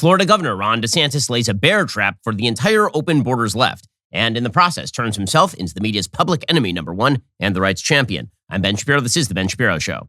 Florida Governor Ron DeSantis lays a bear trap for the entire open borders left, and in the process turns himself into the media's public enemy number one and the rights champion. I'm Ben Shapiro. This is The Ben Shapiro Show.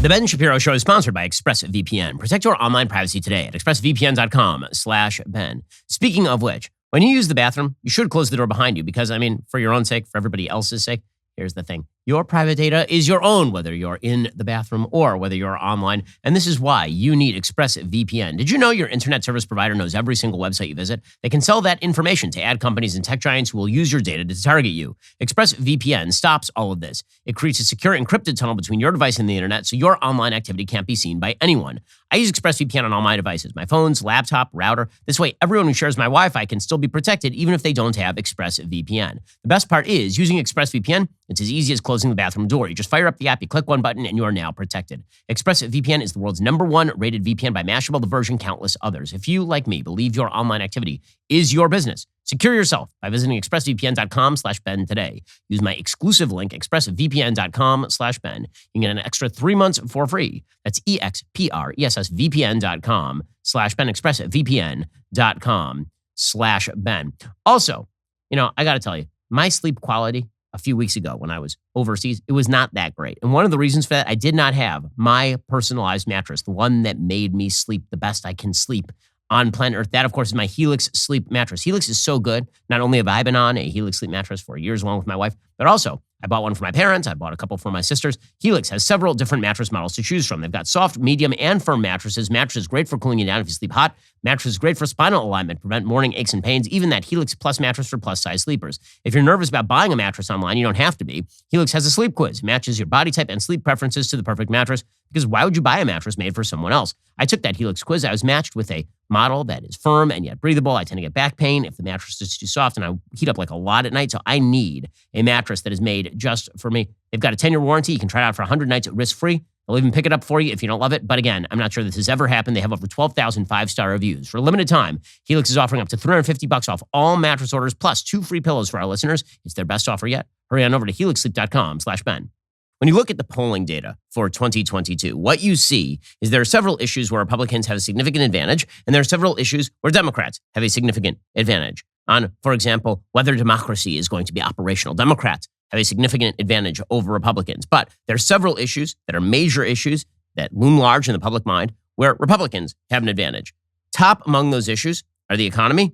The Ben Shapiro Show is sponsored by ExpressVPN. Protect your online privacy today at expressvpn.com/Ben. Speaking of which, when you use the bathroom, you should close the door behind you because, for your own sake, for everybody else's sake, here's the thing. Your private data is your own, whether you're in the bathroom or whether you're online. And this is why you need ExpressVPN. Did you know your internet service provider knows every single website you visit? They can sell that information to ad companies and tech giants who will use your data to target you. ExpressVPN stops all of this. It creates a secure encrypted tunnel between your device and the internet so your online activity can't be seen by anyone. I use ExpressVPN on all my devices, my phones, laptop, router. This way, everyone who shares my Wi-Fi can still be protected even if they don't have ExpressVPN. The best part is, using ExpressVPN, it's as easy as closing the bathroom door. You just fire up the app, you click one button, and you are now protected. ExpressVPN is the world's #1 rated VPN by Mashable, the version countless others. If you, like me, believe your online activity is your business, secure yourself by visiting expressvpn.com/Ben today. Use my exclusive link, expressvpn.com/Ben. You can get an extra 3 months for free. That's expressvpn.com/Ben, expressvpn.com/Ben. Also, I got to tell you, my sleep quality a few weeks ago when I was overseas, it was not that great. And one of the reasons for that, I did not have my personalized mattress, the one that made me sleep the best I can sleep on planet Earth. That, of course, is my Helix sleep mattress. Helix is so good. Not only have I been on a Helix sleep mattress for years along with my wife, but also I bought one for my parents. I bought a couple for my sisters. Helix has several different mattress models to choose from. They've got soft, medium, and firm mattresses. Mattresses great for cooling you down if you sleep hot. Mattresses great for spinal alignment, prevent morning aches and pains. Even that Helix Plus mattress for plus-size sleepers. If you're nervous about buying a mattress online, you don't have to be. Helix has a sleep quiz. It matches your body type and sleep preferences to the perfect mattress, because why would you buy a mattress made for someone else? I took that Helix quiz. I was matched with a model that is firm and yet breathable. I tend to get back pain if the mattress is too soft, and I heat up like a lot at night, so I need a mattress that is made just for me. They've got a 10-year warranty. You can try it out for 100 nights risk-free. They'll even pick it up for you if you don't love it. But again, I'm not sure this has ever happened. They have over 12,000 five-star reviews. For a limited time, Helix is offering up to $350 off all mattress orders, plus 2 free pillows for our listeners. It's their best offer yet. Hurry on over to helixsleep.com/Ben. When you look at the polling data for 2022, what you see is there are several issues where Republicans have a significant advantage, and there are several issues where Democrats have a significant advantage. On, for example, whether democracy is going to be operational, Democrats have a significant advantage over Republicans. But there are several issues that are major issues that loom large in the public mind where Republicans have an advantage. Top among those issues are the economy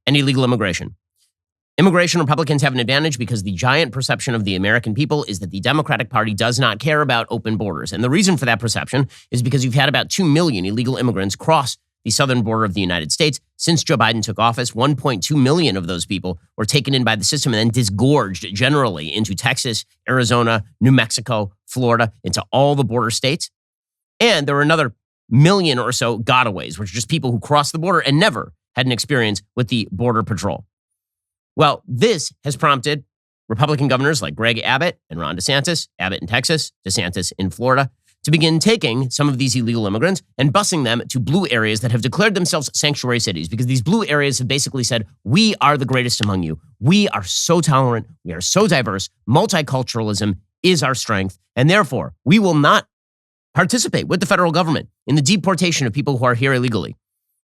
and illegal immigration. Immigration, Republicans have an advantage because the giant perception of the American people is that the Democratic Party does not care about open borders. And the reason for that perception is because you've had about 2 million illegal immigrants cross the southern border of the United States. Since Joe Biden took office, 1.2 million of those people were taken in by the system and then disgorged generally into Texas, Arizona, New Mexico, Florida, into all the border states. And there were another million or so gotaways, which are just people who crossed the border and never had an experience with the Border Patrol. Well, this has prompted Republican governors like Greg Abbott and Ron DeSantis, Abbott in Texas, DeSantis in Florida, to begin taking some of these illegal immigrants and busing them to blue areas that have declared themselves sanctuary cities, because these blue areas have basically said, we are the greatest among you. We are so tolerant. We are so diverse. Multiculturalism is our strength. And therefore, we will not participate with the federal government in the deportation of people who are here illegally.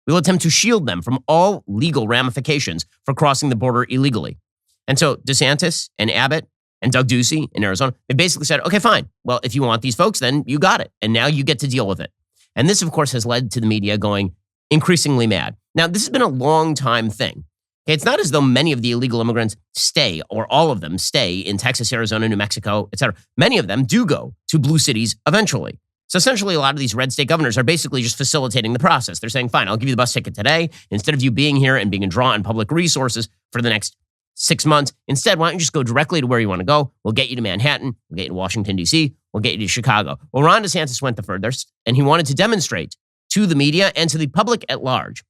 We will attempt to shield them from all legal ramifications for crossing the border illegally. And so DeSantis and Abbott and Doug Ducey in Arizona, they basically said, okay, fine. Well, if you want these folks, then you got it. And now you get to deal with it. And this, of course, has led to the media going increasingly mad. Now, this has been a long time thing. Okay, it's not as though many of the illegal immigrants stay, or all of them stay in Texas, Arizona, New Mexico, et cetera. Many of them do go to blue cities eventually. So essentially, a lot of these red state governors are basically just facilitating the process. They're saying, fine, I'll give you the bus ticket today. Instead of you being here and being a draw on public resources for the next 6 months, instead, why don't you just go directly to where you want to go? We'll get you to Manhattan. We'll get you to Washington, D.C. We'll get you to Chicago. Well, Ron DeSantis went the furthest, and he wanted to demonstrate to the media and to the public at large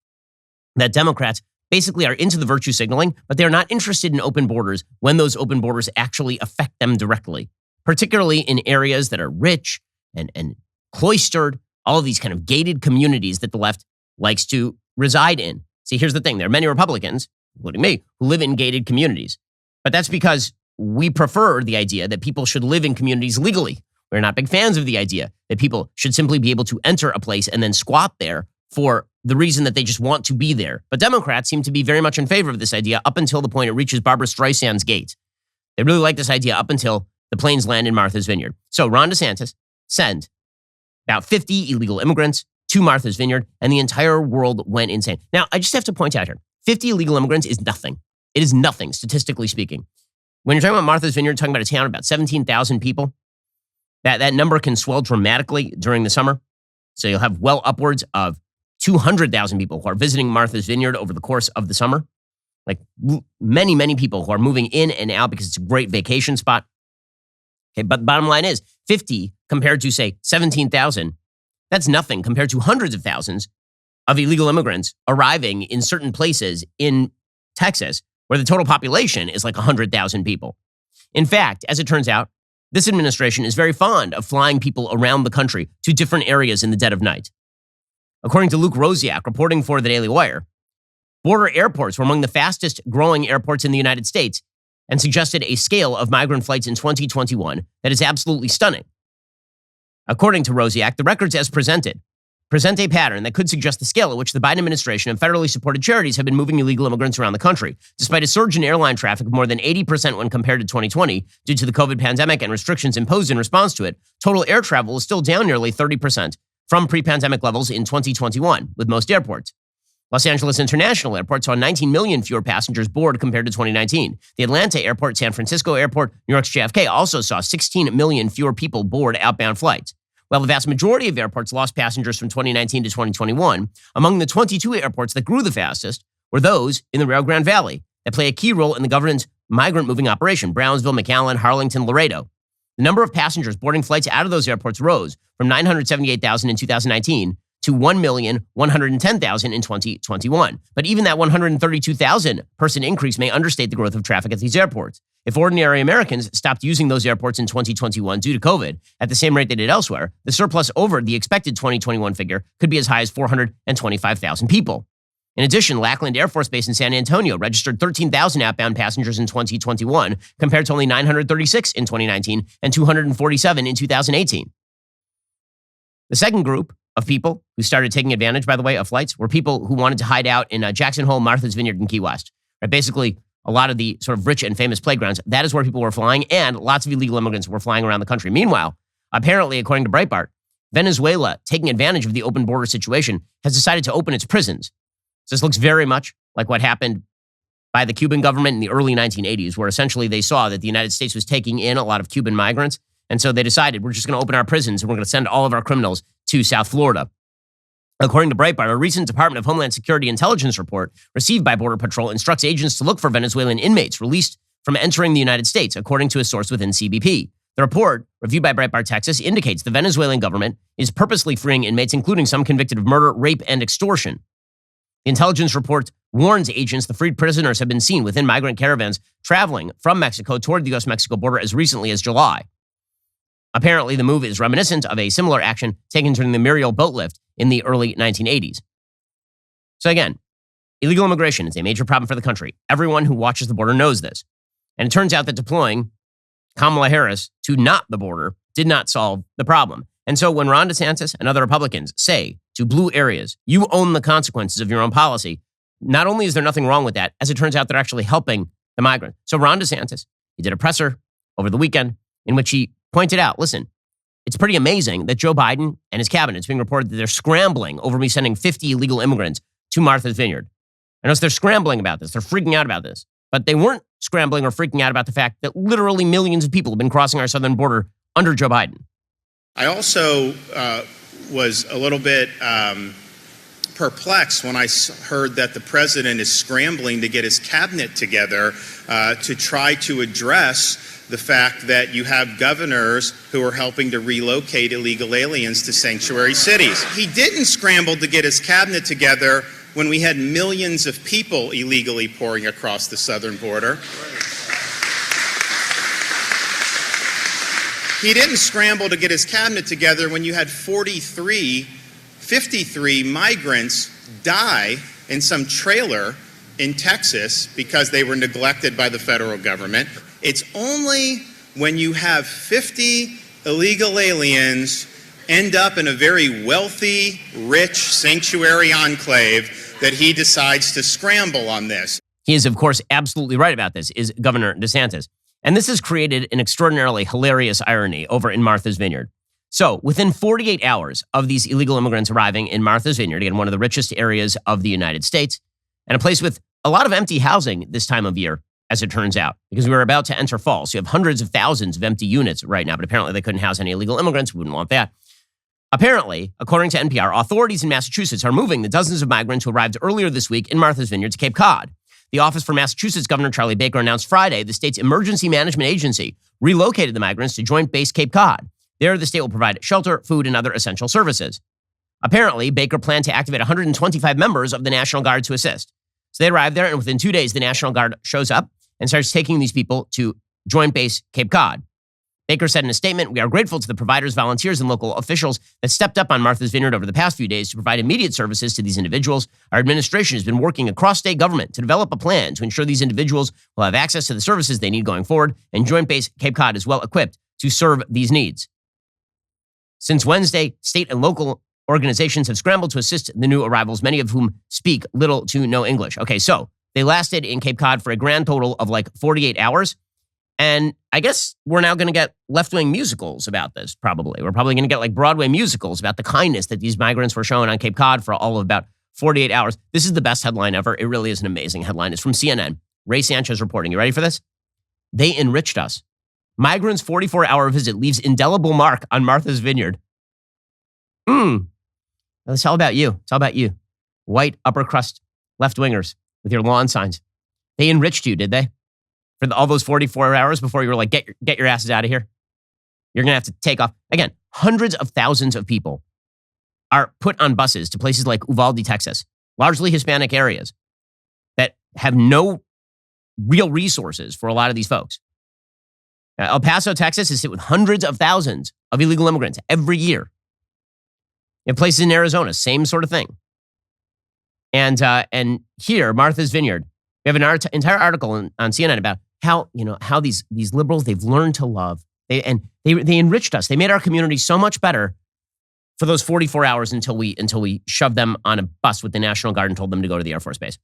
that Democrats basically are into the virtue signaling, but they're not interested in open borders when those open borders actually affect them directly, particularly in areas that are rich and cloistered, all of these kind of gated communities that the left likes to reside in. See, here's the thing. There are many Republicans, including me, who live in gated communities. But that's because we prefer the idea that people should live in communities legally. We're not big fans of the idea that people should simply be able to enter a place and then squat there for the reason that they just want to be there. But Democrats seem to be very much in favor of this idea up until the point it reaches Barbara Streisand's gate. They really like this idea up until the planes land in Martha's Vineyard. So Ron DeSantis sent about 50 illegal immigrants to Martha's Vineyard, and the entire world went insane. Now, I just have to point out here, 50 illegal immigrants is nothing. It is nothing, statistically speaking. When you're talking about Martha's Vineyard, talking about a town of about 17,000 people, that number can swell dramatically during the summer. So you'll have well upwards of 200,000 people who are visiting Martha's Vineyard over the course of the summer. Like many, many people who are moving in and out because it's a great vacation spot. Okay, but the bottom line is 50 compared to, say, 17,000, that's nothing compared to hundreds of thousands of illegal immigrants arriving in certain places in Texas where the total population is like 100,000 people. In fact, as it turns out, this administration is very fond of flying people around the country to different areas in the dead of night. According to Luke Rosiak, reporting for the DailyWire, border airports were among the fastest growing airports in the United States and suggested a scale of migrant flights in 2021 that is absolutely stunning. According to Rosiak, the records as presented present a pattern that could suggest the scale at which the Biden administration and federally supported charities have been moving illegal immigrants around the country. Despite a surge in airline traffic of more than 80% when compared to 2020 due to the COVID pandemic and restrictions imposed in response to it, total air travel is still down nearly 30% from pre-pandemic levels in 2021 with most airports. Los Angeles International Airport saw 19 million fewer passengers board compared to 2019. The Atlanta Airport, San Francisco Airport, New York's JFK also saw 16 million fewer people board outbound flights. While the vast majority of airports lost passengers from 2019 to 2021, among the 22 airports that grew the fastest were those in the Rio Grande Valley that play a key role in the government's migrant moving operation: Brownsville, McAllen, Harlingen, Laredo. The number of passengers boarding flights out of those airports rose from 978,000 in 2019 to 1,110,000 in 2021. But even that 132,000 person increase may understate the growth of traffic at these airports. If ordinary Americans stopped using those airports in 2021 due to COVID at the same rate they did elsewhere, the surplus over the expected 2021 figure could be as high as 425,000 people. In addition, Lackland Air Force Base in San Antonio registered 13,000 outbound passengers in 2021 compared to only 936 in 2019 and 247 in 2018. The second group of people who started taking advantage, by the way, of flights were people who wanted to hide out in Jackson Hole, Martha's Vineyard, and Key West. Right? Basically, a lot of the sort of rich and famous playgrounds, that is where people were flying, and lots of illegal immigrants were flying around the country. Meanwhile, apparently, according to Breitbart, Venezuela, taking advantage of the open border situation, has decided to open its prisons. So this looks very much like what happened by the Cuban government in the early 1980s, where essentially they saw that the United States was taking in a lot of Cuban migrants. And so they decided, we're just going to open our prisons and we're going to send all of our criminals to South Florida. According to Breitbart, a recent Department of Homeland Security intelligence report received by Border Patrol instructs agents to look for Venezuelan inmates released from entering the United States, according to a source within CBP. The report, reviewed by Breitbart Texas, indicates the Venezuelan government is purposely freeing inmates, including some convicted of murder, rape, and extortion. The intelligence report warns agents the freed prisoners have been seen within migrant caravans traveling from Mexico toward the U.S.-Mexico border as recently as July. Apparently, the move is reminiscent of a similar action taken during the Muriel boat lift in the early 1980s. So again, illegal immigration is a major problem for the country. Everyone who watches the border knows this. And it turns out that deploying Kamala Harris to not the border did not solve the problem. And so when Ron DeSantis and other Republicans say to blue areas, you own the consequences of your own policy, not only is there nothing wrong with that, as it turns out, they're actually helping the migrant. So Ron DeSantis, he did a presser over the weekend in which he pointed out, listen, it's pretty amazing that Joe Biden and his cabinet, it's being reported that they're scrambling over me sending 50 illegal immigrants to Martha's Vineyard. I notice they're scrambling about this. They're freaking out about this. But they weren't scrambling or freaking out about the fact that literally millions of people have been crossing our southern border under Joe Biden. I also was a little bit perplexed when I heard that the president is scrambling to get his cabinet together to try to address the fact that you have governors who are helping to relocate illegal aliens to sanctuary cities. He didn't scramble to get his cabinet together when we had millions of people illegally pouring across the southern border. He didn't scramble to get his cabinet together when you had 53 migrants die in some trailer in Texas because they were neglected by the federal government. It's only when you have 50 illegal aliens end up in a very wealthy, rich sanctuary enclave that he decides to scramble on this. He is, of course, absolutely right about this, is Governor DeSantis. And this has created an extraordinarily hilarious irony over in Martha's Vineyard. So within 48 hours of these illegal immigrants arriving in Martha's Vineyard, again, one of the richest areas of the United States, and a place with a lot of empty housing this time of year, as it turns out, because we were about to enter fall. So you have hundreds of thousands of empty units right now, but apparently they couldn't house any illegal immigrants. We wouldn't want that. Apparently, according to NPR, authorities in Massachusetts are moving the dozens of migrants who arrived earlier this week in Martha's Vineyard to Cape Cod. The Office for Massachusetts Governor Charlie Baker announced Friday the state's emergency management agency relocated the migrants to Joint Base Cape Cod. There, the state will provide shelter, food, and other essential services. Apparently, Baker planned to activate 125 members of the National Guard to assist. So they arrived there, and within 2 days, the National Guard shows up and starts taking these people to Joint Base Cape Cod. Baker said in a statement, "We are grateful to the providers, volunteers, and local officials that stepped up on Martha's Vineyard over the past few days to provide immediate services to these individuals. Our administration has been working across state government to develop a plan to ensure these individuals will have access to the services they need going forward, and Joint Base Cape Cod is well equipped to serve these needs." Since Wednesday, state and local organizations have scrambled to assist the new arrivals, many of whom speak little to no English. Okay, so they lasted in Cape Cod for a grand total of like 48 hours. And I guess we're now going to get left-wing musicals about this, probably. We're probably going to get like Broadway musicals about the kindness that these migrants were shown on Cape Cod for all of about 48 hours. This is the best headline ever. It really is an amazing headline. It's from CNN. Ray Sanchez reporting. You ready for this? They enriched us. Migrants' 44-hour visit leaves indelible mark on Martha's Vineyard. It's all about you. It's all about you. White, upper crust, left-wingers with your lawn signs. They enriched you, did they? For all those 44 hours before you were like, get your asses out of here. You're going to have to take off. Again, hundreds of thousands of people are put on buses to places like Uvalde, Texas, largely Hispanic areas that have no real resources for a lot of these folks. El Paso, Texas is hit with hundreds of thousands of illegal immigrants every year. In places in Arizona, same sort of thing. And here, Martha's Vineyard, we have an entire article on CNN about how these liberals, they've learned to love. They enriched us. They made our community so much better for those 44 hours until we shoved them on a bus with the National Guard and told them to go to the Air Force Base.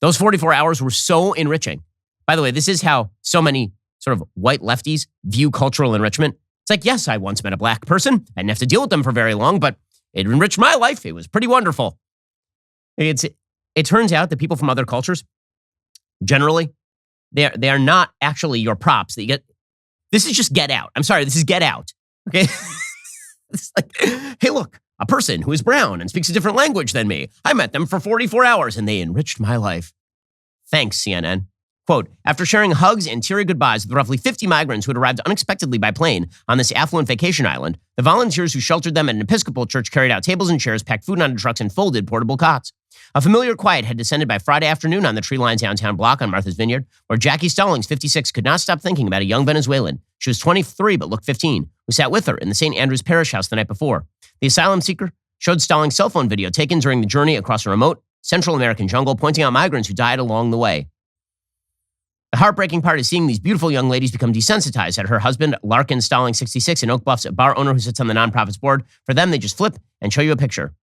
Those 44 hours were so enriching. By the way, this is how so many sort of white lefties view cultural enrichment. It's like, yes, I once met a black person. I didn't have to deal with them for very long, but it enriched my life. It was pretty wonderful. It turns out that people from other cultures, generally, they are not actually your props that you get. This is just Get Out. I'm sorry, this is Get Out. Okay? It's like, hey, look, a person who is brown and speaks a different language than me. I met them for 44 hours and they enriched my life. Thanks, CNN. Quote, after sharing hugs and teary goodbyes with roughly 50 migrants who had arrived unexpectedly by plane on this affluent vacation island, the volunteers who sheltered them at an Episcopal church carried out tables and chairs, packed food onto trucks, and folded portable cots. A familiar quiet had descended by Friday afternoon on the tree-lined downtown block on Martha's Vineyard, where Jackie Stallings, 56, could not stop thinking about a young Venezuelan. She was 23 but looked 15, who sat with her in the St. Andrew's Parish House the night before. The asylum seeker showed Stallings' cell phone video taken during the journey across a remote Central American jungle, pointing out migrants who died along the way. The heartbreaking part is seeing these beautiful young ladies become desensitized, said her husband, Larkin Stallings, 66, an Oak Bluffs bar owner who sits on the nonprofit's board. For them, they just flip and show you a picture.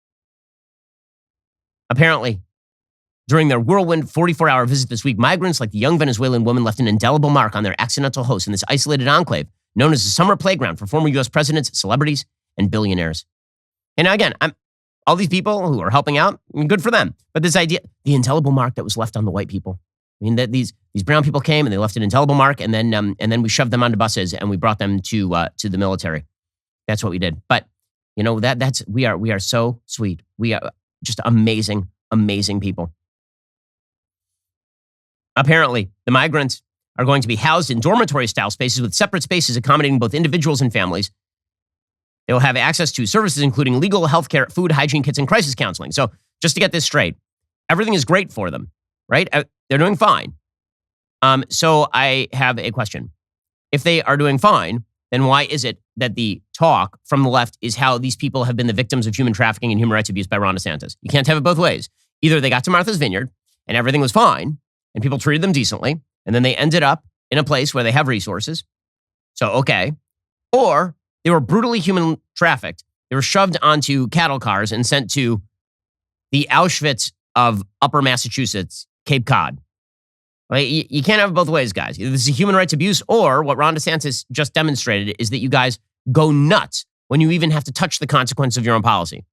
Apparently, during their whirlwind 44-hour visit this week, migrants like the young Venezuelan woman left an indelible mark on their accidental host in this isolated enclave known as the summer playground for former U.S. presidents, celebrities, and billionaires. And now again, all these people who are helping out, good for them. But this idea, the indelible mark that was left on the white people. I mean, that these brown people came and they left an indelible mark, and then we shoved them onto buses and we brought them to the military. That's what we did. But you know we are so sweet. We are just amazing, amazing people. Apparently, the migrants are going to be housed in dormitory-style spaces with separate spaces accommodating both individuals and families. They will have access to services including legal, healthcare, food, hygiene kits, and crisis counseling. So just to get this straight, everything is great for them, right? They're doing fine. So I have a question. If they are doing fine, then why is it that the talk from the left is how these people have been the victims of human trafficking and human rights abuse by Ron DeSantis? You can't have it both ways. Either they got to Martha's Vineyard and everything was fine and people treated them decently, and then they ended up in a place where they have resources. So, okay. Or They were brutally human trafficked. They were shoved onto cattle cars and sent to the Auschwitz of Upper Massachusetts, Cape Cod. Like, you can't have it both ways, guys. Either this is a human rights abuse, or what Ron DeSantis just demonstrated is that you guys go nuts when you even have to touch the consequence of your own policy.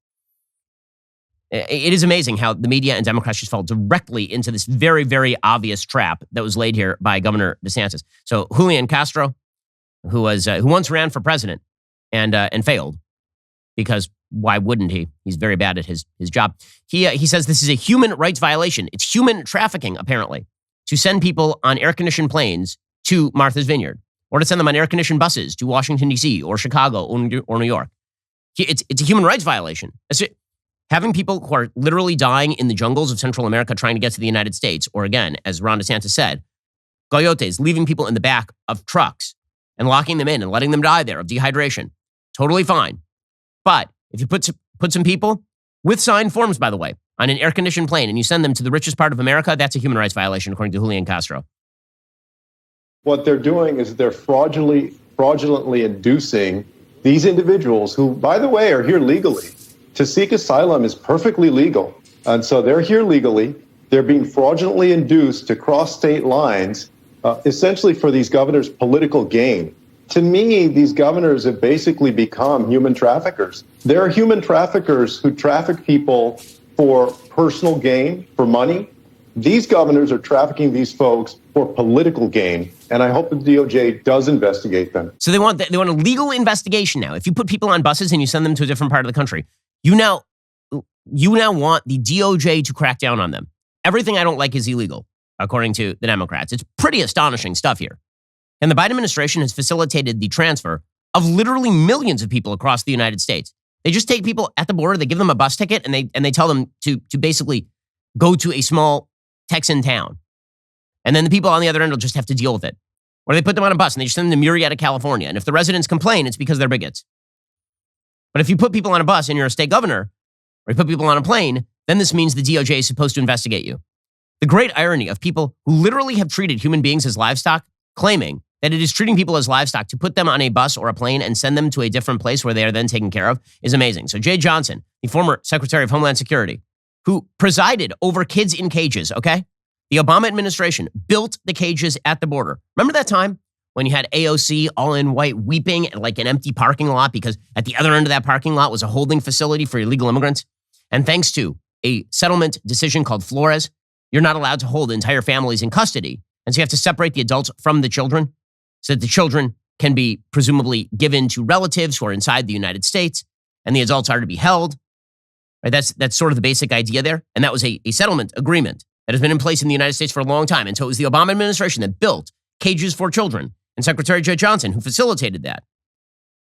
It is amazing how the media and Democrats just fell directly into this very, very obvious trap that was laid here by Governor DeSantis. So Julian Castro, who once ran for president and failed, because why wouldn't he? He's very bad at his job. He says this is a human rights violation. It's human trafficking, apparently, to send people on air-conditioned planes to Martha's Vineyard, or to send them on air-conditioned buses to Washington, D.C., or Chicago, or New York. It's a human rights violation. Having people who are literally dying in the jungles of Central America trying to get to the United States, or again, as Ron DeSantis said, coyotes leaving people in the back of trucks and locking them in and letting them die there of dehydration. Totally fine. But if you put some people with signed forms, by the way, on an air-conditioned plane and you send them to the richest part of America, that's a human rights violation, according to Julian Castro. What they're doing is they're fraudulently inducing these individuals who, by the way, are here legally. To seek asylum is perfectly legal. And so they're here legally. They're being fraudulently induced to cross state lines, essentially for these governors' political gain. To me, these governors have basically become human traffickers. There are human traffickers who traffic people for personal gain, for money. These governors are trafficking these folks for political gain, and I hope the DOJ does investigate them. So they want a legal investigation now. If you put people on buses and you send them to a different part of the country, you now want the DOJ to crack down on them. Everything I don't like is illegal, according to the Democrats. It's pretty astonishing stuff here. And the Biden administration has facilitated the transfer of literally millions of people across the United States. They just take people at the border, they give them a bus ticket, and they tell them to basically go to a small Texan town. And then the people on the other end will just have to deal with it. Or they put them on a bus and they just send them to Murrieta, California. And if the residents complain, it's because they're bigots. But if you put people on a bus and you're a state governor, or you put people on a plane, then this means the DOJ is supposed to investigate you. The great irony of people who literally have treated human beings as livestock, claiming that it is treating people as livestock to put them on a bus or a plane and send them to a different place where they are then taken care of, is amazing. So Jay Johnson, the former Secretary of Homeland Security, who presided over kids in cages, okay? The Obama administration built the cages at the border. Remember that time when you had AOC all in white weeping at like an empty parking lot because at the other end of that parking lot was a holding facility for illegal immigrants? And thanks to a settlement decision called Flores, you're not allowed to hold entire families in custody. And so you have to separate the adults from the children so that the children can be presumably given to relatives who are inside the United States and the adults are to be held. Right? That's sort of the basic idea there. And that was a settlement agreement that has been in place in the United States for a long time. And so it was the Obama administration that built cages for children and Secretary Jay Johnson who facilitated that.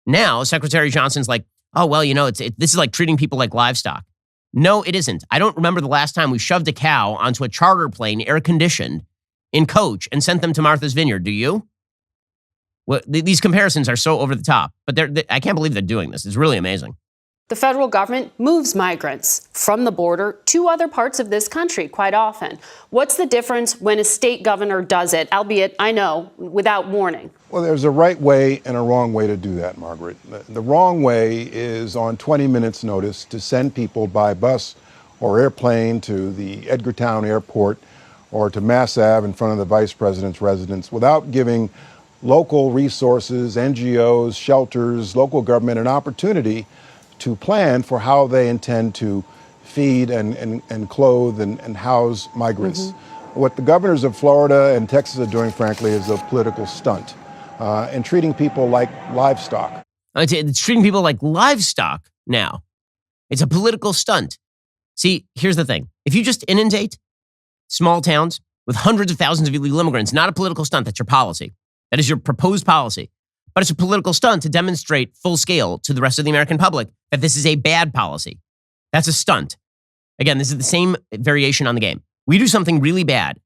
Now, Secretary Johnson's like, oh, well, this is like treating people like livestock. No, it isn't. I don't remember the last time we shoved a cow onto a charter plane, air-conditioned, in coach, and sent them to Martha's Vineyard. Do you? Well, these comparisons are so over the top, but I can't believe they're doing this. It's really amazing. The federal government moves migrants from the border to other parts of this country quite often. What's the difference when a state governor does it, albeit, I know, without warning? Well, there's a right way and a wrong way to do that, Margaret. The wrong way is on 20 minutes notice to send people by bus or airplane to the Edgartown airport or to Mass Ave in front of the vice president's residence without giving local resources, NGOs, shelters, local government an opportunity to plan for how they intend to feed and clothe and house migrants. Mm-hmm. What the governors of Florida and Texas are doing, frankly, is a political stunt and treating people like livestock. It's treating people like livestock now. It's a political stunt. See, here's the thing. If you just inundate small towns with hundreds of thousands of illegal immigrants, not a political stunt, that's your policy. That is your proposed policy. But it's a political stunt to demonstrate full scale to the rest of the American public that this is a bad policy. That's a stunt. Again, this is the same variation on the game. We do something really bad,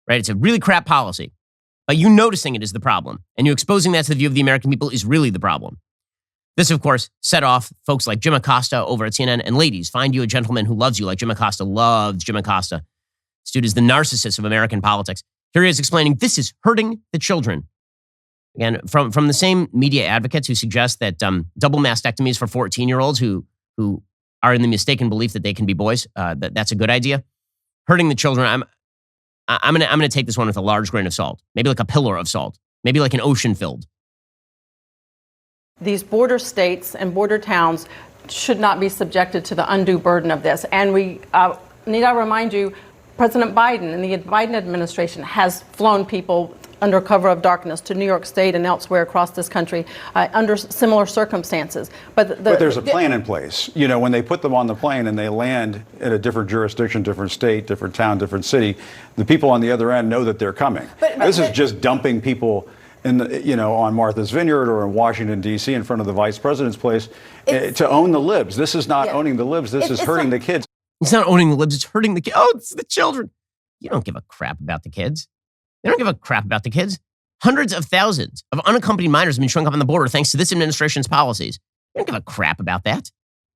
right? It's a really crap policy. But you noticing it is the problem. And you exposing that to the view of the American people is really the problem. This, of course, set off folks like Jim Acosta over at CNN. And ladies, find you a gentleman who loves you like Jim Acosta loved Jim Acosta. This dude is the narcissist of American politics. Here he is explaining this is hurting the children. Again, from the same media advocates who suggest that double mastectomies for 14-year-olds who are in the mistaken belief that they can be boys, that's a good idea. Hurting the children, I'm gonna take this one with a large grain of salt, maybe like a pillar of salt, maybe like an ocean filled. These border states and border towns should not be subjected to the undue burden of this. And we need to remind you, President Biden and the Biden administration has flown people under cover of darkness to New York State and elsewhere across this country under similar circumstances. But there's a plan in place. You know, when they put them on the plane and they land in a different jurisdiction, different state, different town, different city, the people on the other end know that they're coming. This is just dumping people on Martha's Vineyard or in Washington, D.C. in front of the vice president's place to own the libs. This is not owning the libs. This is hurting the kids. It's not owning the libs. It's hurting the kids. Oh, it's the children. You don't give a crap about the kids. They don't give a crap about the kids. Hundreds of thousands of unaccompanied minors have been showing up on the border thanks to this administration's policies. You don't give a crap about that.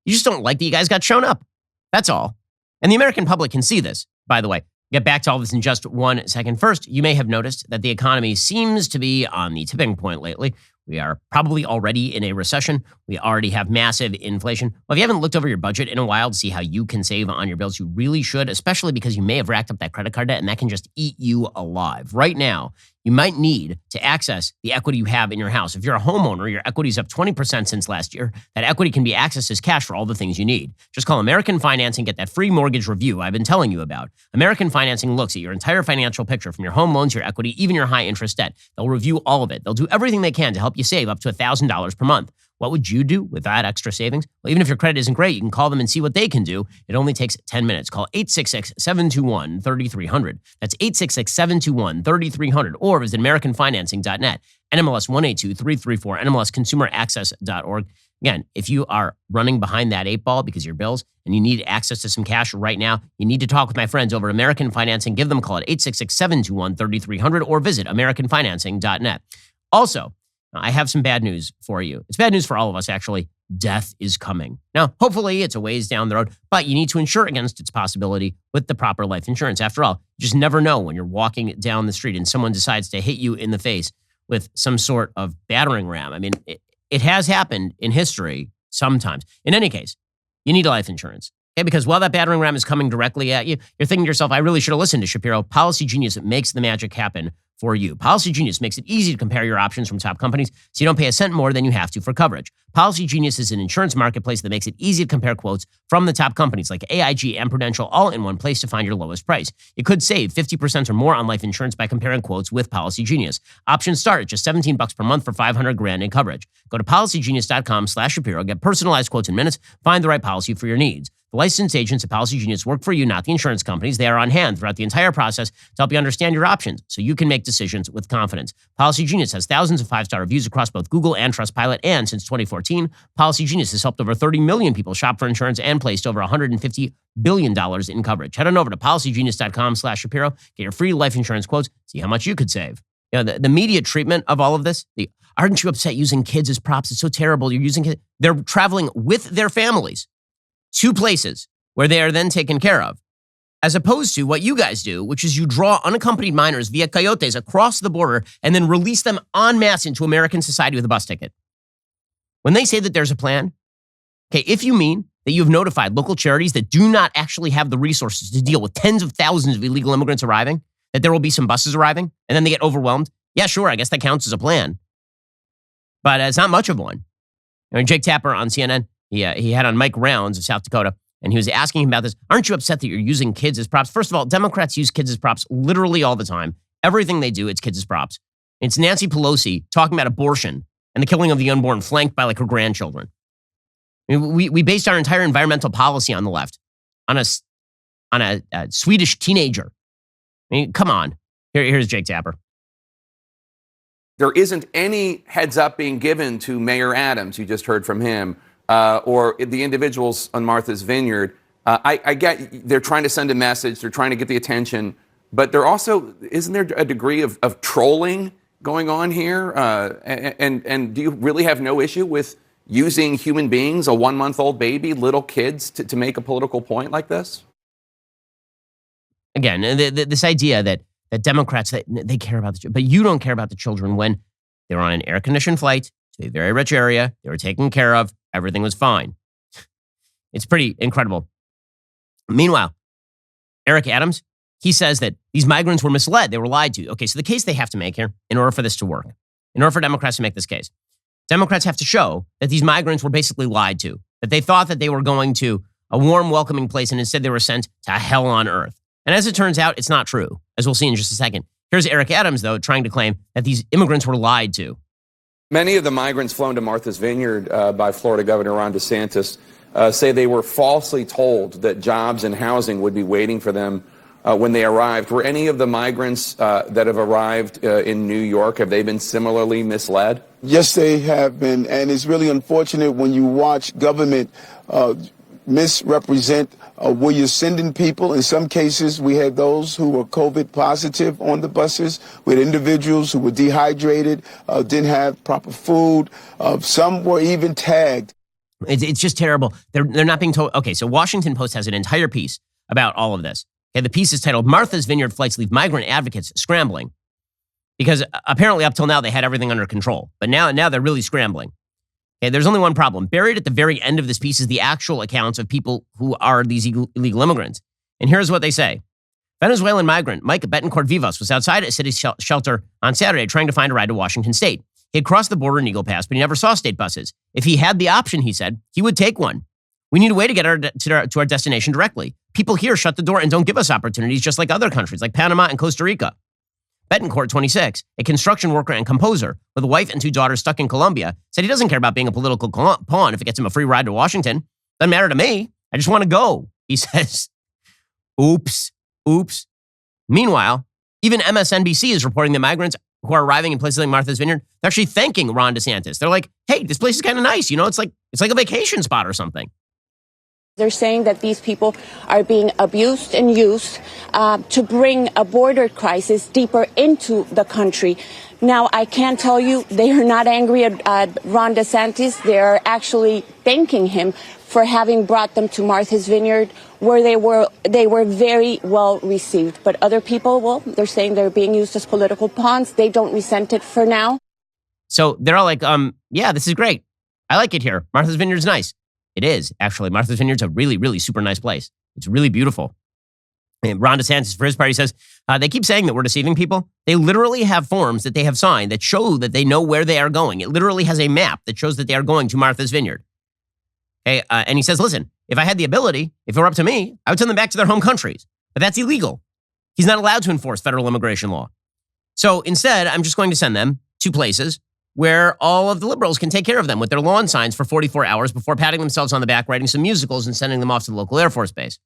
You just don't like that you guys got shown up. That's all. And the American public can see this, by the way. Get back to all this in just 1 second. First, you may have noticed that the economy seems to be on the tipping point lately. We are probably already in a recession. We already have massive inflation. Well, if you haven't looked over your budget in a while to see how you can save on your bills, you really should, especially because you may have racked up that credit card debt and that can just eat you alive. Right now, you might need to access the equity you have in your house. If you're a homeowner, your equity's up 20% since last year. That equity can be accessed as cash for all the things you need. Just call American Financing, get that free mortgage review I've been telling you about. American Financing looks at your entire financial picture from your home loans, your equity, even your high interest debt. They'll review all of it. They'll do everything they can to help you save up to $1,000 per month. What would you do with that extra savings? Well, even if your credit isn't great, you can call them and see what they can do. It only takes 10 minutes. Call 866-721-3300. That's 866-721-3300 or visit AmericanFinancing.net, NMLS 182334, NMLSConsumerAccess.org. Again, if you are running behind that 8 ball because of your bills and you need access to some cash right now, you need to talk with my friends over at American Financing. Give them a call at 866-721-3300 or visit AmericanFinancing.net. Also, I have some bad news for you. It's bad news for all of us, actually. Death is coming. Now, hopefully it's a ways down the road, but you need to insure against its possibility with the proper life insurance. After all, you just never know when you're walking down the street and someone decides to hit you in the face with some sort of battering ram. I mean, it has happened in history sometimes. In any case, you need life insurance. Okay, because while that battering ram is coming directly at you, you're thinking to yourself, I really should have listened to Shapiro. Policy Genius makes the magic happen for you. Policy Genius makes it easy to compare your options from top companies so you don't pay a cent more than you have to for coverage. Policy Genius is an insurance marketplace that makes it easy to compare quotes from the top companies like AIG and Prudential all in one place to find your lowest price. You could save 50% or more on life insurance by comparing quotes with Policy Genius. Options start at just $17 per month for $500,000 in coverage. Go to policygenius.com/Shapiro, get personalized quotes in minutes, find the right policy for your needs. The licensed agents at Policy Genius work for you, not the insurance companies. They are on hand throughout the entire process to help you understand your options so you can make decisions with confidence. Policy Genius has thousands of 5-star reviews across both Google and Trustpilot, and since 2014, Policy Genius has helped over 30 million people shop for insurance and placed over $150 billion in coverage. Head on over to policygenius.com/Shapiro, get your free life insurance quotes, see how much you could save. You know, the media treatment of all of this, aren't you upset using kids as props? It's so terrible. You're using kids. They're traveling with their families to places where they are then taken care of, as opposed to what you guys do, which is you draw unaccompanied minors via coyotes across the border and then release them en masse into American society with a bus ticket. When they say that there's a plan, okay, if you mean that you've notified local charities that do not actually have the resources to deal with tens of thousands of illegal immigrants arriving, that there will be some buses arriving, and then they get overwhelmed, yeah, sure, I guess that counts as a plan. But it's not much of one. I mean, Jake Tapper on CNN, he had on Mike Rounds of South Dakota, and he was asking him about this. Aren't you upset that you're using kids as props? First of all, Democrats use kids as props literally all the time. Everything they do, it's kids as props. It's Nancy Pelosi talking about abortion and the killing of the unborn, flanked by like her grandchildren. I mean, we based our entire environmental policy on the left on a Swedish teenager. I mean, come on. Here's Jake Tapper. There isn't any heads up being given to Mayor Adams, you just heard from him, or the individuals on Martha's Vineyard. I get they're trying to send a message, they're trying to get the attention, but there also, isn't there a degree of trolling going on here? And do you really have no issue with using human beings, a 1-month-old baby, little kids, to make a political point like this? Again, this idea that Democrats, they care about the children, but you don't care about the children when They were on an air-conditioned flight to a very rich area. They were taken care of. Everything was fine. It's pretty incredible. Meanwhile, Eric Adams, he says that these migrants were misled. They were lied to. Okay, so the case they have to make here, in order for this to work, in order for Democrats to make this case, Democrats have to show that these migrants were basically lied to, that they thought that they were going to a warm, welcoming place, and instead they were sent to hell on earth. And as it turns out, it's not true, as we'll see in just a second. Here's Eric Adams, though, trying to claim that these immigrants were lied to. Many of the migrants flown to Martha's Vineyard by Florida Governor Ron DeSantis say they were falsely told that jobs and housing would be waiting for them when they arrived. Were any of the migrants that have arrived in New York, have they been similarly misled? Yes, they have been. And it's really unfortunate when you watch government misrepresent where you're sending people. In some cases, we had those who were COVID positive on the buses. We had individuals who were dehydrated, didn't have proper food. Some were even tagged. It's just terrible. They're not being told. Okay, so Washington Post has an entire piece about all of this. Okay, the piece is titled, Martha's Vineyard Flights Leave Migrant Advocates Scrambling. Because apparently up till now they had everything under control. But now they're really scrambling. Okay, there's only one problem. Buried at the very end of this piece is the actual accounts of people who are these illegal immigrants. And here's what they say. Venezuelan migrant Mike Betancourt Vivas was outside a city shelter on Saturday trying to find a ride to Washington State. He had crossed the border in Eagle Pass, but he never saw state buses. If he had the option, he said, he would take one. We need a way to get to our destination directly. People here shut the door and don't give us opportunities just like other countries, like Panama and Costa Rica. Betancourt, 26, a construction worker and composer with a wife and 2 daughters stuck in Colombia, said he doesn't care about being a political pawn if it gets him a free ride to Washington. Doesn't matter to me. I just want to go, he says. Oops. Meanwhile, even MSNBC is reporting that migrants who are arriving in places like Martha's Vineyard, they're actually thanking Ron DeSantis. They're like, hey, this place is kind of nice. You know, it's like a vacation spot or something. They're saying that these people are being abused and used to bring a border crisis deeper into the country. Now, I can tell you they are not angry at Ron DeSantis. They're actually thanking him for having brought them to Martha's Vineyard, where they were very well received. But other people, well, they're saying they're being used as political pawns. They don't resent it for now. So they're all like, yeah, this is great. I like it here. Martha's Vineyard's nice. It is, actually. Martha's Vineyard's a really, really super nice place. It's really beautiful. And Ron DeSantis, for his part, he says, they keep saying that we're deceiving people. They literally have forms that they have signed that show that they know where they are going. It literally has a map that shows that they are going to Martha's Vineyard. Okay, and he says, listen, if I had the ability, if it were up to me, I would send them back to their home countries. But that's illegal. He's not allowed to enforce federal immigration law. So instead, I'm just going to send them to places where all of the liberals can take care of them with their lawn signs for 44 hours before patting themselves on the back, writing some musicals, and sending them off to the local Air Force base.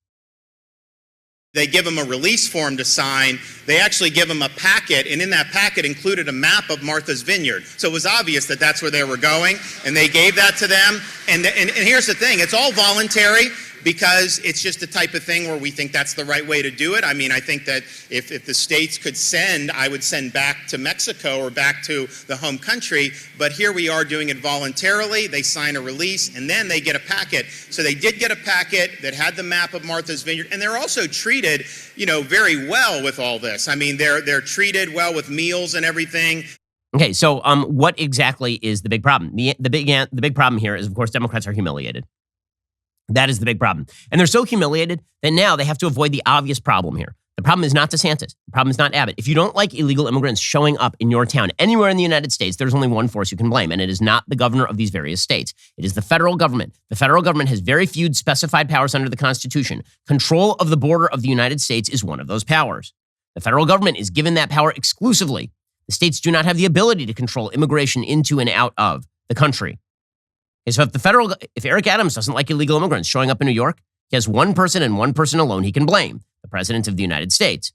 They give them a release form to sign. They actually give them a packet, and in that packet included a map of Martha's Vineyard. So it was obvious that that's where they were going, and they gave that to them. And here's the thing. It's all voluntary because it's just the type of thing where we think that's the right way to do it. I mean, I think that if the states could send, I would send back to Mexico or back to the home country. But here we are doing it voluntarily. They sign a release, and then they get a packet. So they did get a packet that had the map of Martha's Vineyard, and they're also treated, very well with all this. I mean, they're treated well with meals and everything. Okay, so what exactly is the big problem? The big problem here is, of course, Democrats are humiliated. That is the big problem. And they're so humiliated that now they have to avoid the obvious problem here. The problem is not DeSantis. The problem is not Abbott. If you don't like illegal immigrants showing up in your town, anywhere in the United States, there's only one force you can blame, and it is not the governor of these various states. It is the federal government. The federal government has very few specified powers under the Constitution. Control of the border of the United States is one of those powers. The federal government is given that power exclusively. The states do not have the ability to control immigration into and out of the country. Okay, so if Eric Adams doesn't like illegal immigrants showing up in New York, he has one person and one person alone he can blame, the President of the United States.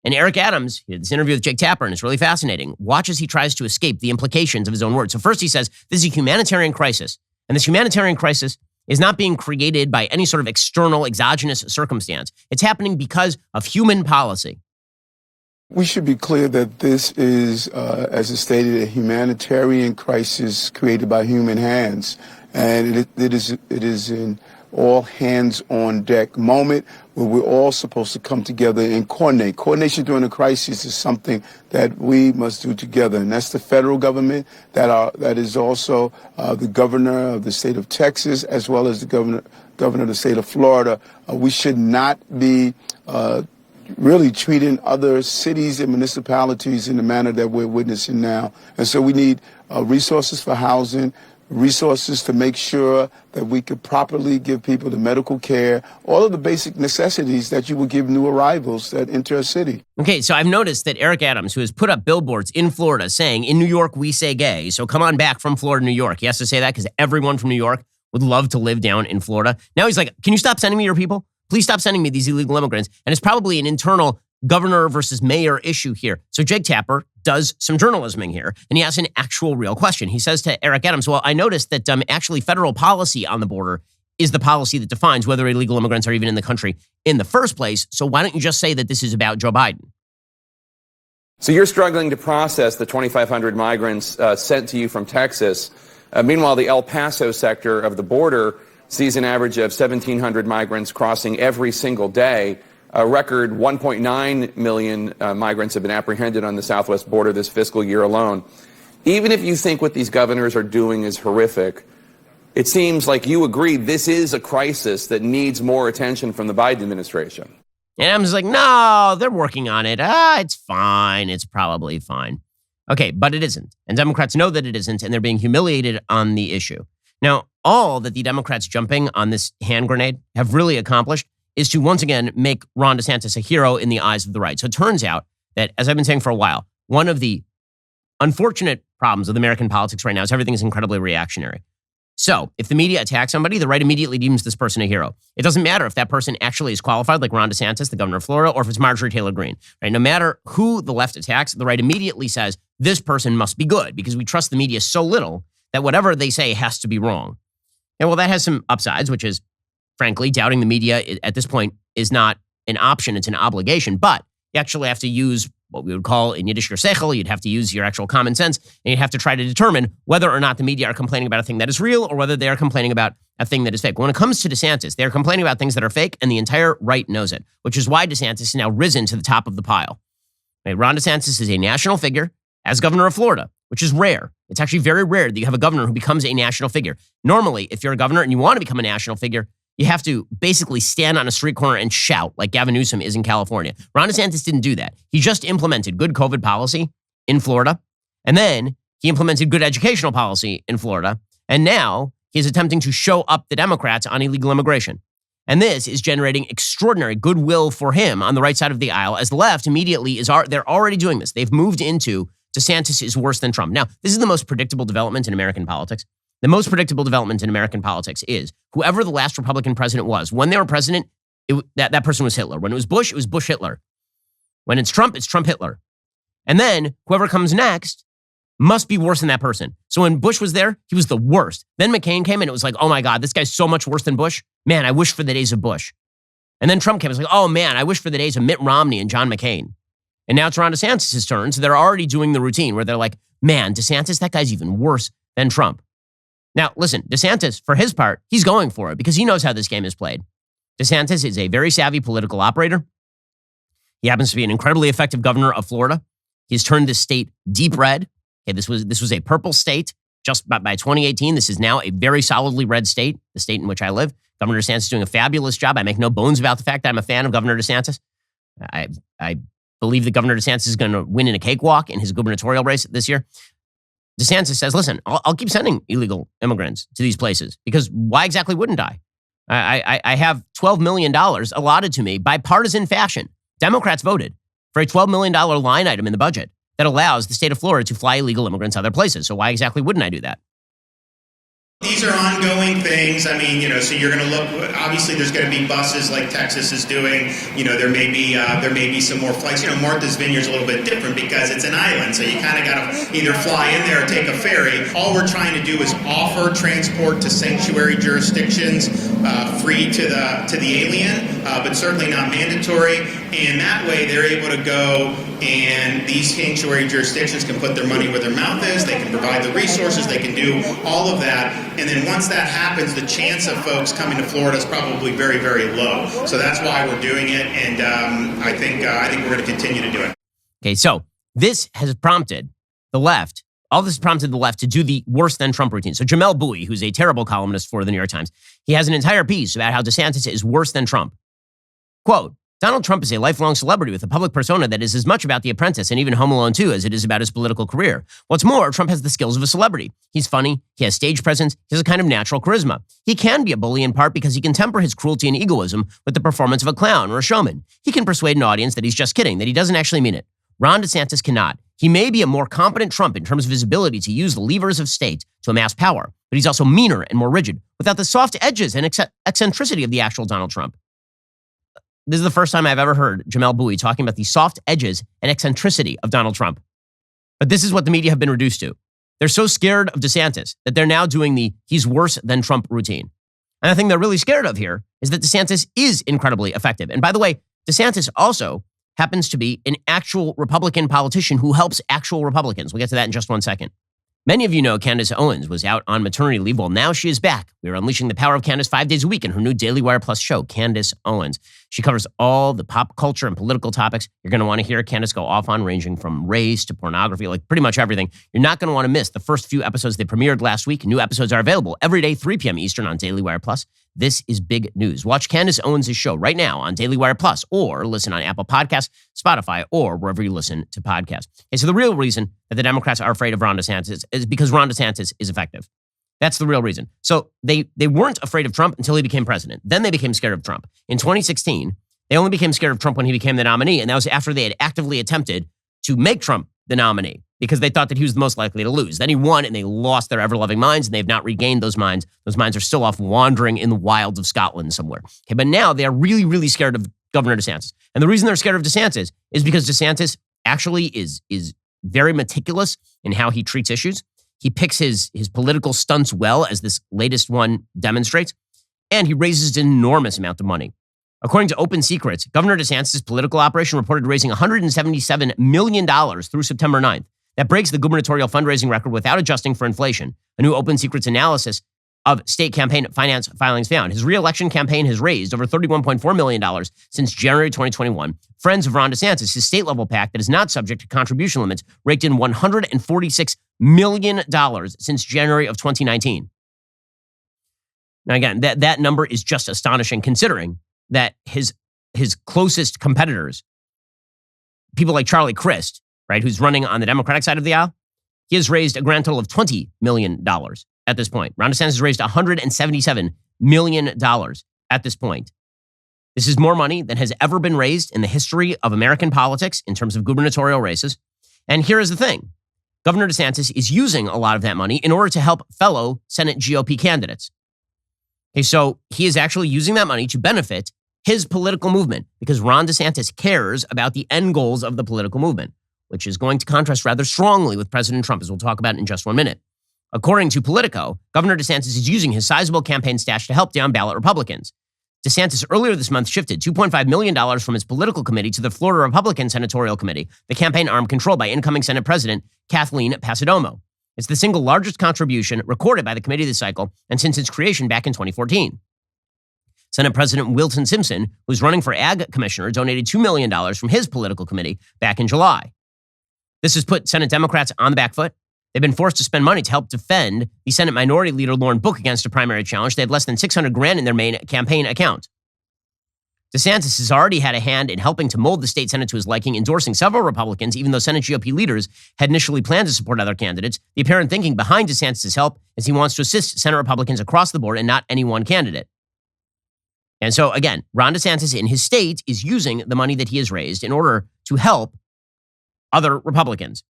And Eric Adams, he did this interview with Jake Tapper, and it's really fascinating. Watch as he tries to escape the implications of his own words. So first he says, this is a humanitarian crisis. And this humanitarian crisis is not being created by any sort of external exogenous circumstance. It's happening because of human policy. We should be clear that this is, as it stated, a humanitarian crisis created by human hands. And it is in all hands on deck moment where we're all supposed to come together and coordinate. Coordination during a crisis is something that we must do together, and that's the federal government, that is also the governor of the state of Texas, as well as the governor of the state of Florida. We should not be really treating other cities and municipalities in the manner that we're witnessing now. And so we need resources for housing, resources to make sure that we could properly give people the medical care, all of the basic necessities that you would give new arrivals that enter a city. Okay, so I've noticed that Eric Adams, who has put up billboards in Florida saying, in New York, we say gay, so come on back from Florida to New York. He has to say that because everyone from New York would love to live down in Florida. Now he's like, can you stop sending me your people? Please stop sending me these illegal immigrants. And it's probably an internal governor versus mayor issue here. So Jake Tapper does some journalisming here, and he asks an actual real question. He says to Eric Adams, well, I noticed that actually federal policy on the border is the policy that defines whether illegal immigrants are even in the country in the first place. So why don't you just say that this is about Joe Biden? So you're struggling to process the 2,500 migrants sent to you from Texas. Meanwhile, the El Paso sector of the border sees an average of 1,700 migrants crossing every single day. A record 1.9 million migrants have been apprehended on the southwest border this fiscal year alone. Even if you think what these governors are doing is horrific, it seems like you agree this is a crisis that needs more attention from the Biden administration. And I'm just like, no, they're working on it. It's fine. It's probably fine. Okay, but it isn't. And Democrats know that it isn't, and they're being humiliated on the issue. Now, all that the Democrats jumping on this hand grenade have really accomplished is to once again make Ron DeSantis a hero in the eyes of the right. So it turns out that, as I've been saying for a while, one of the unfortunate problems with American politics right now is everything is incredibly reactionary. So if the media attacks somebody, the right immediately deems this person a hero. It doesn't matter if that person actually is qualified, like Ron DeSantis, the governor of Florida, or if it's Marjorie Taylor Greene. Right? No matter who the left attacks, the right immediately says this person must be good because we trust the media so little that whatever they say has to be wrong. And well, that has some upsides, which is, frankly, doubting the media at this point is not an option, it's an obligation. But you actually have to use what we would call in Yiddish your seichel. You'd have to use your actual common sense, and you'd have to try to determine whether or not the media are complaining about a thing that is real or whether they are complaining about a thing that is fake. When it comes to DeSantis, they're complaining about things that are fake, and the entire right knows it, which is why DeSantis has now risen to the top of the pile. Right? Ron DeSantis is a national figure as governor of Florida, which is rare. It's actually very rare that you have a governor who becomes a national figure. Normally, if you're a governor and you want to become a national figure, you have to basically stand on a street corner and shout like Gavin Newsom is in California. Ron DeSantis didn't do that. He just implemented good COVID policy in Florida, and then he implemented good educational policy in Florida, and now he's attempting to show up the Democrats on illegal immigration. And this is generating extraordinary goodwill for him on the right side of the aisle, as the left immediately they're already doing this. They've moved into DeSantis is worse than Trump. Now, this is the most predictable development in American politics. The most predictable development in American politics is whoever the last Republican president was. When they were president, that person was Hitler. When it was Bush Hitler. When it's Trump Hitler. And then whoever comes next must be worse than that person. So when Bush was there, he was the worst. Then McCain came and it was like, oh my God, this guy's so much worse than Bush. Man, I wish for the days of Bush. And then Trump came and was like, oh man, I wish for the days of Mitt Romney and John McCain. And now it's Ron DeSantis' turn. So they're already doing the routine where they're like, man, DeSantis, that guy's even worse than Trump. Now, listen, DeSantis, for his part, he's going for it because he knows how this game is played. DeSantis is a very savvy political operator. He happens to be an incredibly effective governor of Florida. He's turned this state deep red. Okay, this was a purple state just by 2018. This is now a very solidly red state, the state in which I live. Governor DeSantis is doing a fabulous job. I make no bones about the fact that I'm a fan of Governor DeSantis. I believe that Governor DeSantis is going to win in a cakewalk in his gubernatorial race this year. DeSantis says, listen, I'll keep sending illegal immigrants to these places because why exactly wouldn't I? I have $12 million allotted to me by partisan fashion. Democrats voted for a $12 million line item in the budget that allows the state of Florida to fly illegal immigrants other places. So why exactly wouldn't I do that? These are ongoing things. I mean, so you're going to look, obviously there's going to be buses like Texas is doing. There may be some more flights. Martha's Vineyard's a little bit different because it's an island. So you kind of got to either fly in there or take a ferry. All we're trying to do is offer transport to sanctuary jurisdictions free to the alien, but certainly not mandatory. And that way they're able to go, and these sanctuary jurisdictions can put their money where their mouth is, they can provide the resources, they can do all of that. And then once that happens, the chance of folks coming to Florida is probably very, very low. So that's why we're doing it, and I think we're going to continue to do it. Okay, so this has prompted the left. All this has prompted the left to do the worse than Trump routine. So Jamel Bouie, who's a terrible columnist for the New York Times, he has an entire piece about how DeSantis is worse than Trump. Quote, Donald Trump is a lifelong celebrity with a public persona that is as much about The Apprentice and even Home Alone 2 as it is about his political career. What's more, Trump has the skills of a celebrity. He's funny, he has stage presence, he has a kind of natural charisma. He can be a bully in part because he can temper his cruelty and egoism with the performance of a clown or a showman. He can persuade an audience that he's just kidding, that he doesn't actually mean it. Ron DeSantis cannot. He may be a more competent Trump in terms of his ability to use the levers of state to amass power, but he's also meaner and more rigid, without the soft edges and eccentricity of the actual Donald Trump. This is the first time I've ever heard Jamel Bouie talking about the soft edges and eccentricity of Donald Trump. But this is what the media have been reduced to. They're so scared of DeSantis that they're now doing the he's worse than Trump routine. And the thing they're really scared of here is that DeSantis is incredibly effective. And by the way, DeSantis also happens to be an actual Republican politician who helps actual Republicans. We'll get to that in just one second. Many of you know CANDACE Owens was out on maternity leave. Well, now she is back. We are unleashing the power of Candace 5 days a week in her new DailyWire Plus show, CANDACE Owens. She covers all the pop culture and political topics you're going to want to hear Candace go off on, ranging from race to pornography, like pretty much everything. You're not going to want to miss the first few episodes they premiered last week. New episodes are available every day, 3 p.m. Eastern on DailyWire Plus. This is big news. Watch Candace Owens' show right now on DailyWire Plus, or listen on Apple Podcasts, Spotify, or wherever you listen to podcasts. Okay, so the real reason that the Democrats are afraid of Ron DeSantis is because Ron DeSantis is effective. That's the real reason. So they weren't afraid of Trump until he became president. Then they became scared of Trump. In 2016, they only became scared of Trump when he became the nominee, and that was after they had actively attempted to make Trump the nominee, because they thought that he was the most likely to lose. Then he won, and they lost their ever-loving minds, and they've not regained those minds. Those minds are still off wandering in the wilds of Scotland somewhere. Okay, but now they are really, really scared of Governor DeSantis. And the reason they're scared of DeSantis is because DeSantis actually is very meticulous in how he treats issues. He picks his political stunts well, as this latest one demonstrates, and he raises an enormous amount of money. According to Open Secrets, Governor DeSantis' political operation reported raising $177 million through September 9th. That breaks the gubernatorial fundraising record without adjusting for inflation. A new Open Secrets analysis of state campaign finance filings found. His re-election campaign has raised over $31.4 million since January 2021. Friends of Ron DeSantis, his state-level PAC that is not subject to contribution limits, raked in $146 million since January of 2019. Now, again, that number is just astonishing, considering that his closest competitors, people like Charlie Crist, right, who's running on the Democratic side of the aisle, he has raised a grand total of $20 million at this point. Ron DeSantis has raised $177 million at this point. This is more money than has ever been raised in the history of American politics in terms of gubernatorial races. And here is the thing. Governor DeSantis is using a lot of that money in order to help fellow Senate GOP candidates. Okay, so he is actually using that money to benefit his political movement, because Ron DeSantis cares about the end goals of the political movement, which is going to contrast rather strongly with President Trump, as we'll talk about in just 1 minute. According to Politico, Governor DeSantis is using his sizable campaign stash to help down ballot Republicans. DeSantis earlier this month shifted $2.5 million from his political committee to the Florida Republican Senatorial Committee, the campaign arm controlled by incoming Senate President Kathleen Passidomo. It's the single largest contribution recorded by the committee this cycle, and since its creation back in 2014. Senate President Wilton Simpson, who's running for Ag Commissioner, donated $2 million from his political committee back in July. This has put Senate Democrats on the back foot. They've been forced to spend money to help defend the Senate Minority Leader Lauren Book against a primary challenge. They have less than $600,000 in their main campaign account. DeSantis has already had a hand in helping to mold the state Senate to his liking, endorsing several Republicans, even though Senate GOP leaders had initially planned to support other candidates. The apparent thinking behind DeSantis' help is he wants to assist Senate Republicans across the board and not any one candidate. And so, again, Ron DeSantis in his state is using the money that he has raised in order to help other Republicans.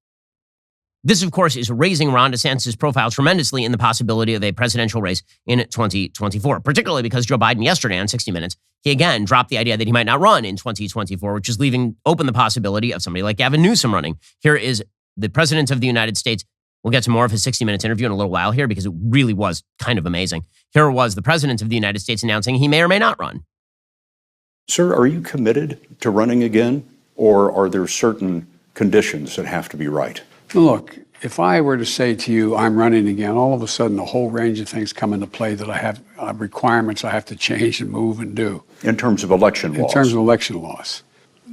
This, of course, is raising Ron DeSantis' profile tremendously in the possibility of a presidential race in 2024, particularly because Joe Biden yesterday on 60 Minutes, he again dropped the idea that he might not run in 2024, which is leaving open the possibility of somebody like Gavin Newsom running. Here is the President of the United States. We'll get to more of his 60 Minutes interview in a little while here, because it really was kind of amazing. Here was the President of the United States announcing he may or may not run. Sir, are you committed to running again, or are there certain conditions that have to be right? Look, if I were to say to you, I'm running again, all of a sudden a whole range of things come into play that I have requirements I have to change and move and do. In terms of election laws? In terms of election laws.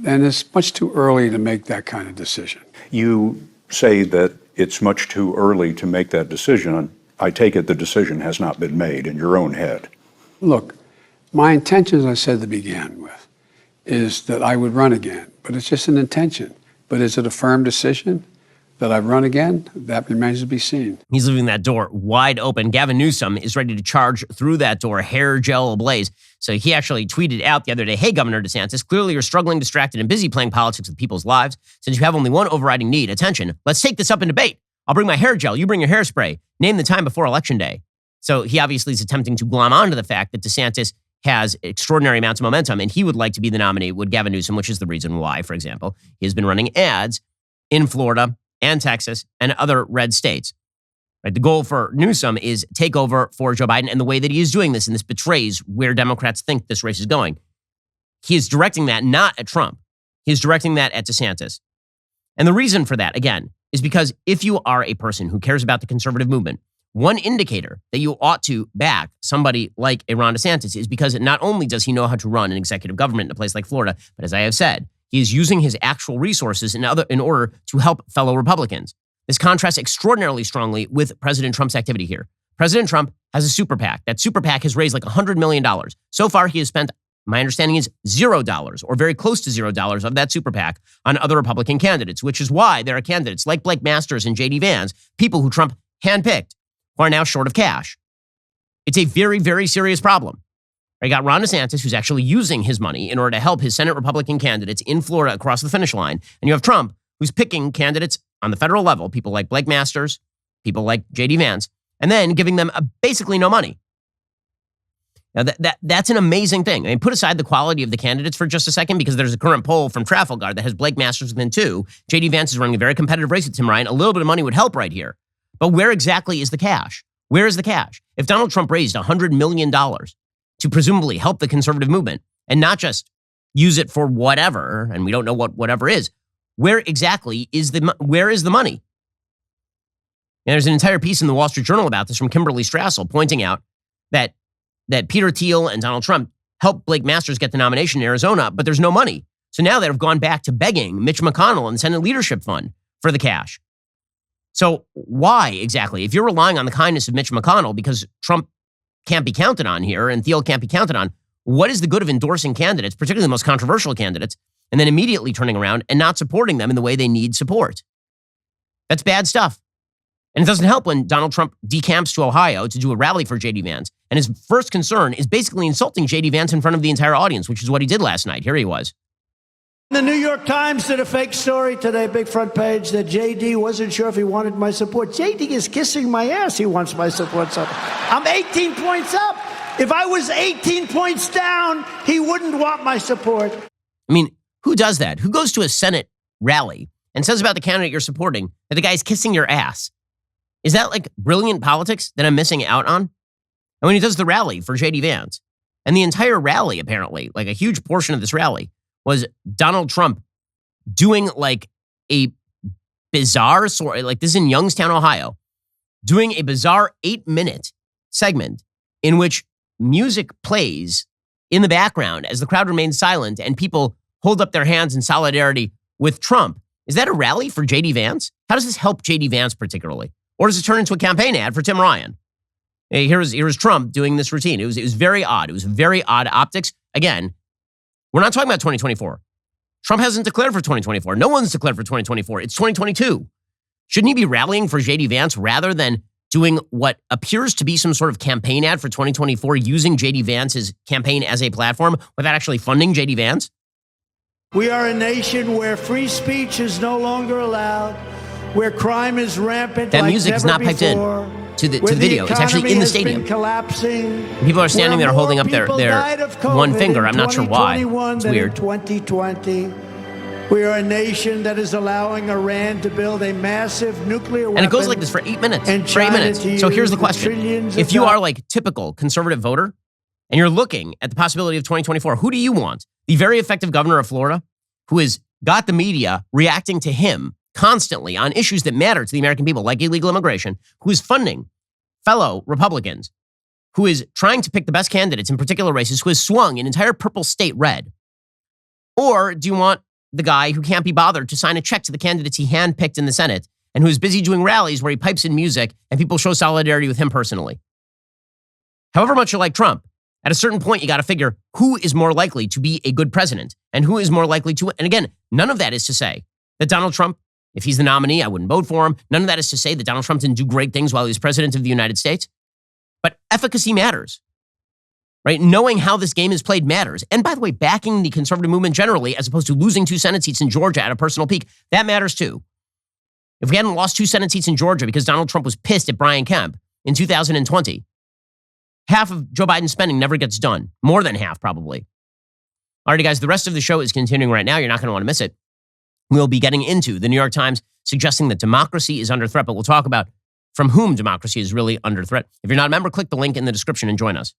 And it's much too early to make that kind of decision. You say that it's much too early to make that decision. I take it the decision has not been made in your own head. Look, my intention, as I said to begin with, is that I would run again. But it's just an intention. But is it a firm decision that I run again? That remains to be seen. He's leaving that door wide open. Gavin Newsom is ready to charge through that door, hair gel ablaze. So he actually tweeted out the other day, "Hey, Governor DeSantis, clearly you're struggling, distracted, and busy playing politics with people's lives. Since you have only one overriding need, attention, let's take this up in debate. I'll bring my hair gel, you bring your hairspray. Name the time before Election Day." So he obviously is attempting to glom onto the fact that DeSantis has extraordinary amounts of momentum, and he would like to be the nominee with Gavin Newsom, which is the reason why, for example, he has been running ads in Florida and Texas and other red states. Right? The goal for Newsom is take over for Joe Biden, and the way that he is doing this, and this betrays where Democrats think this race is going, he is directing that not at Trump. He is directing that at DeSantis. And the reason for that, again, is because if you are a person who cares about the conservative movement, one indicator that you ought to back somebody like a Ron DeSantis is because not only does he know how to run an executive government in a place like Florida, but as I have said, he is using his actual resources in order to help fellow Republicans. This contrasts extraordinarily strongly with President Trump's activity here. President Trump has a super PAC. That super PAC has raised like $100 million. So far, he has spent, my understanding is $0 or very close to $0 of that super PAC on other Republican candidates, which is why there are candidates like Blake Masters and J.D. Vance, people who Trump handpicked, who are now short of cash. It's a very, very serious problem. You got Ron DeSantis, who's actually using his money in order to help his Senate Republican candidates in Florida across the finish line. And you have Trump, who's picking candidates on the federal level, people like Blake Masters, people like J.D. Vance, and then giving them basically no money. Now, that's an amazing thing. I mean, put aside the quality of the candidates for just a second, because there's a current poll from Trafalgar that has Blake Masters within 2. J.D. Vance is running a very competitive race with Tim Ryan. A little bit of money would help right here. But where exactly is the cash? Where is the cash? If Donald Trump raised $100 million to presumably help the conservative movement and not just use it for whatever, and we don't know what whatever is, where exactly is where is the money? And there's an entire piece in the Wall Street Journal about this from Kimberly Strassel pointing out that Peter Thiel and Donald Trump helped Blake Masters get the nomination in Arizona, but there's no money. So now they've gone back to begging Mitch McConnell and the Senate Leadership Fund for the cash. So why exactly? If you're relying on the kindness of Mitch McConnell because Trump can't be counted on here and Thiel can't be counted on, what is the good of endorsing candidates, particularly the most controversial candidates, and then immediately turning around and not supporting them in the way they need support? That's bad stuff. And it doesn't help when Donald Trump decamps to Ohio to do a rally for J.D. Vance. And his first concern is basically insulting J.D. Vance in front of the entire audience, which is what he did last night. Here he was. The New York Times did a fake story today, big front page, that J.D. wasn't sure if he wanted my support. J.D. is kissing my ass. He wants my support. I'm 18 points up. If I was 18 points down, he wouldn't want my support. I mean, who does that? Who goes to a Senate rally and says about the candidate you're supporting that the guy's kissing your ass? Is that like brilliant politics that I'm missing out on? And when he does the rally for J.D. Vance, and the entire rally, apparently, like a huge portion of this rally, was Donald Trump doing like a bizarre sort, like this is in Youngstown, Ohio, doing a bizarre 8-minute segment in which music plays in the background as the crowd remains silent and people hold up their hands in solidarity with Trump. Is that a rally for J.D. Vance? How does this help J.D. Vance particularly? Or does it turn into a campaign ad for Tim Ryan? Hey, here's Trump doing this routine. It was very odd. It was very odd optics. Again, we're not talking about 2024. Trump hasn't declared for 2024. No one's declared for 2024. It's 2022. Shouldn't he be rallying for J.D. Vance rather than doing what appears to be some sort of campaign ad for 2024 using J.D. Vance's campaign as a platform without actually funding J.D. Vance? We are a nation where free speech is no longer allowed, where crime is rampant. That music is not piped in to the video. It's actually in the stadium. Collapsing. People are standing there holding up their one finger. I'm not sure why. It's weird. 2020. We are a nation that is allowing Iran to build a massive nuclear weapon. And it goes like this for 8 minutes. For 8 minutes. So here's the question. If you are like typical conservative voter and you're looking at the possibility of 2024, who do you want? The very effective governor of Florida, who has got the media reacting to him constantly on issues that matter to the American people, like illegal immigration, who is funding fellow Republicans, who is trying to pick the best candidates in particular races, who has swung an entire purple state red? Or do you want the guy who can't be bothered to sign a check to the candidates he handpicked in the Senate and who is busy doing rallies where he pipes in music and people show solidarity with him personally? However much you like Trump, at a certain point, you got to figure who is more likely to be a good president and who is more likely to. And again, none of that is to say that Donald Trump, if he's the nominee, I wouldn't vote for him. None of that is to say that Donald Trump didn't do great things while he was president of the United States. But efficacy matters, right? Knowing how this game is played matters. And by the way, backing the conservative movement generally, as opposed to losing 2 Senate seats in Georgia at a personal peak, that matters too. If we hadn't lost 2 Senate seats in Georgia because Donald Trump was pissed at Brian Kemp in 2020, half of Joe Biden's spending never gets done. More than half, probably. Alrighty, guys, the rest of the show is continuing right now. You're not going to want to miss it. We'll be getting into the New York Times suggesting that democracy is under threat, but we'll talk about from whom democracy is really under threat. If you're not a member, click the link in the description and join us.